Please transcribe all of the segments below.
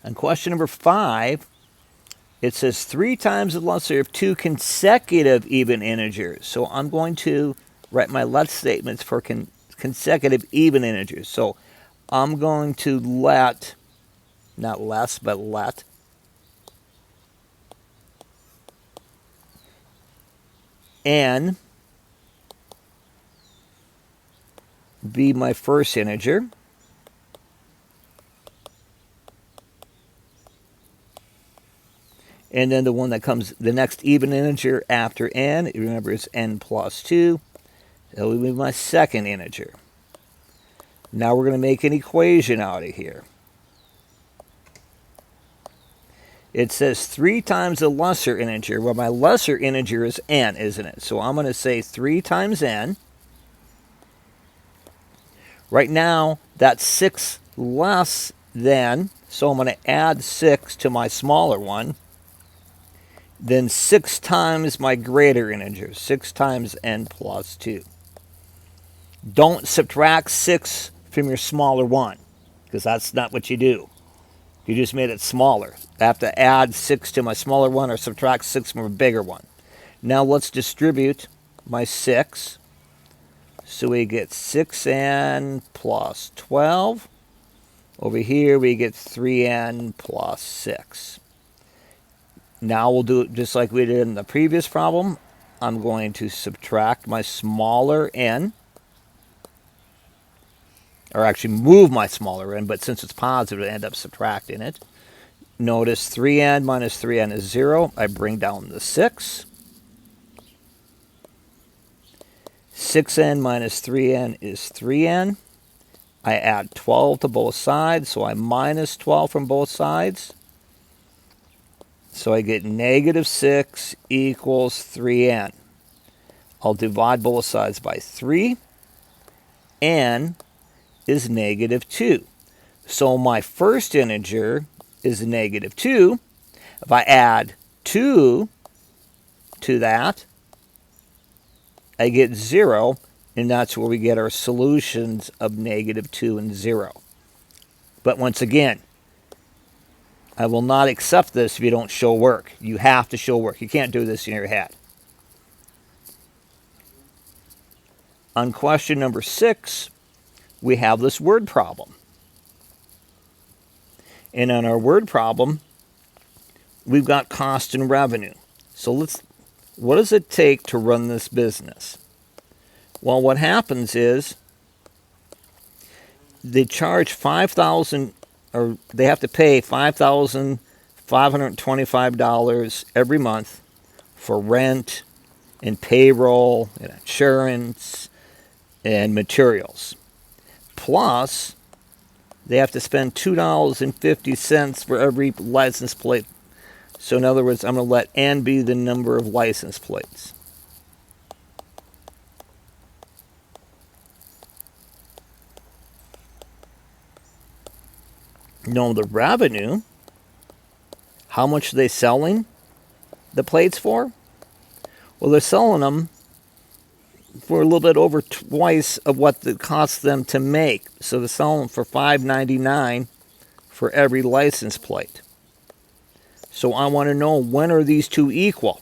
On question number 5, it says 3 times the lesser of 2 consecutive even integers. So I'm going to write my let statements for consecutive even integers. So I'm going to let, not less, but let n be my first integer. And then the one that comes, the next even integer after n, remember it's n plus 2. That will be my second integer. Now we're going to make an equation out of here. It says 3 times the lesser integer. Well, my lesser integer is n, isn't it? So I'm going to say 3 times n. Right now, that's 6 less than, so I'm going to add 6 to my smaller one. Then 6 times my greater integer, 6 times n plus 2. Don't subtract 6 from your smaller one, because that's not what you do. You just made it smaller. I have to add 6 to my smaller one or subtract 6 from a bigger one. Now let's distribute my 6. So we get 6n plus 12. Over here we get 3n plus 6. Now we'll do it just like we did in the previous problem. I'm going to subtract my smaller n. Or actually move my smaller n, but since it's positive, I end up subtracting it. Notice 3n minus 3n is 0. I bring down the 6. 6n minus 3n is 3n. I add 12 to both sides, so I minus 12 from both sides. So I get negative 6 equals 3n. I'll divide both sides by 3. N is negative 2. So my first integer is negative 2. If I add 2 to that, I get 0, and that's where we get our solutions of negative 2 and 0. But once again, I will not accept this if you don't show work. You have to show work. You can't do this in your head. On question number 6, we have this word problem. And on our word problem, we've got cost and revenue. So what does it take to run this business? Well, what happens is they charge $5,000, or they have to pay $5,525 every month for rent and payroll and insurance and materials. Plus, they have to spend $2.50 for every license plate. So in other words, I'm going to let n be the number of license plates. Know the revenue. How much are they selling the plates for? Well, they're selling them for a little bit over twice of what it costs them to make. So they're selling them for $5.99 for every license plate. So I want to know, when are these two equal?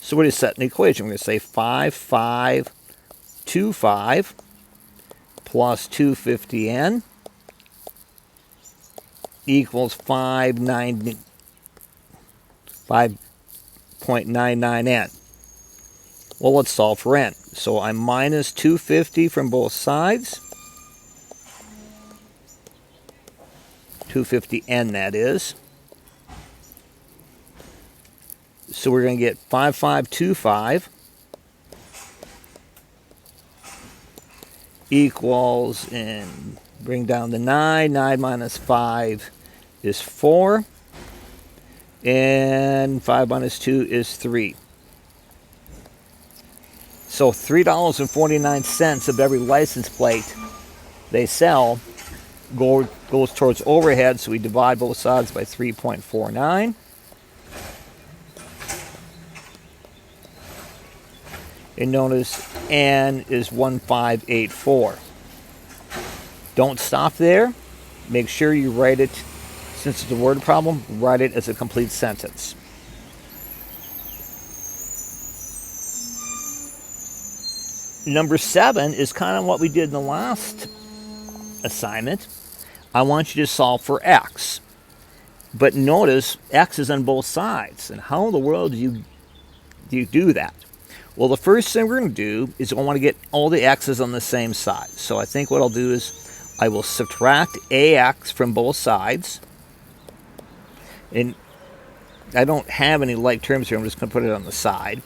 So we're going to set an equation. We're going to say 5,525 plus 250n equals 5.99n. Well, let's solve for n. So I minus 250 from both sides. 250n, that is. So we're going to get 5,525 equals, and bring down the 9. 9 minus 5 is 4. And 5 minus 2 is 3. So $3.49 of every license plate they sell goes towards overhead. So we divide both sides by 3.49. And notice n is 1584. Don't stop there. Make sure you write it Since it's a word problem, write it as a complete sentence. Number 7 is kind of what we did in the last assignment. I want you to solve for x. But notice x is on both sides. And how in the world do you do that? Well, the first thing we're going to do is I want to get all the x's on the same side. So I think what I'll do is I will subtract ax from both sides. And I don't have any like terms here. I'm just going to put it on the side.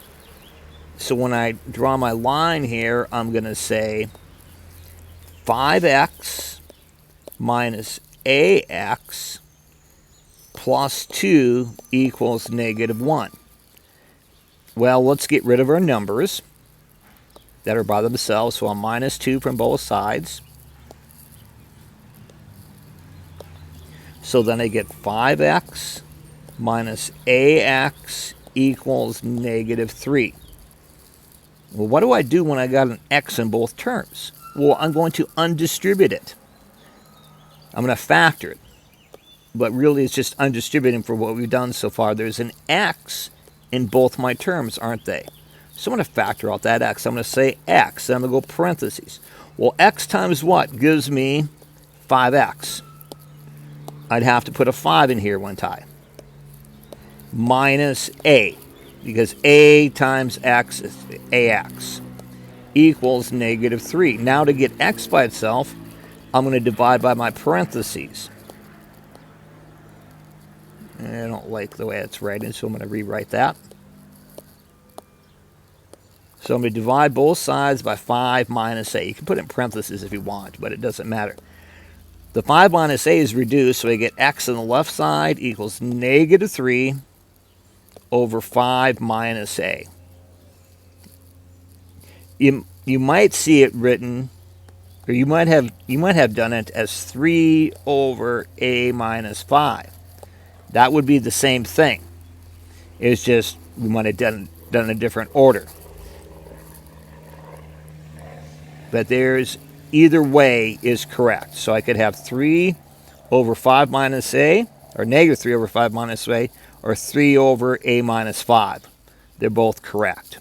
So when I draw my line here, I'm going to say 5x minus ax plus 2 equals -1. Well, let's get rid of our numbers that are by themselves. So I'm -2 from both sides. So then I get 5x minus ax equals -3. Well, what do I do when I got an x in both terms? Well, I'm going to undistribute it. I'm going to factor it. But really, it's just undistributing for what we've done so far. There's an x in both my terms, aren't they? So I'm going to factor out that x. I'm going to say x. Then I'm going to go parentheses. Well, x times what gives me 5x? I'd have to put a 5 in here, wouldn't I? Minus a. Because a times x is ax equals -3. Now to get x by itself, I'm going to divide by my parentheses. I don't like the way it's written, so I'm going to rewrite that. So I'm going to divide both sides by 5 minus a. You can put it in parentheses if you want, but it doesn't matter. The 5 minus a is reduced, so I get x on the left side equals -3 over 5 minus a. You might see it written, or you might have done it as 3 over a minus 5. That would be the same thing. It's just we might have done a different order. But there's either way is correct. So I could have 3 over 5 minus a, or -3 over 5 minus a, or 3 over a minus 5. They're both correct.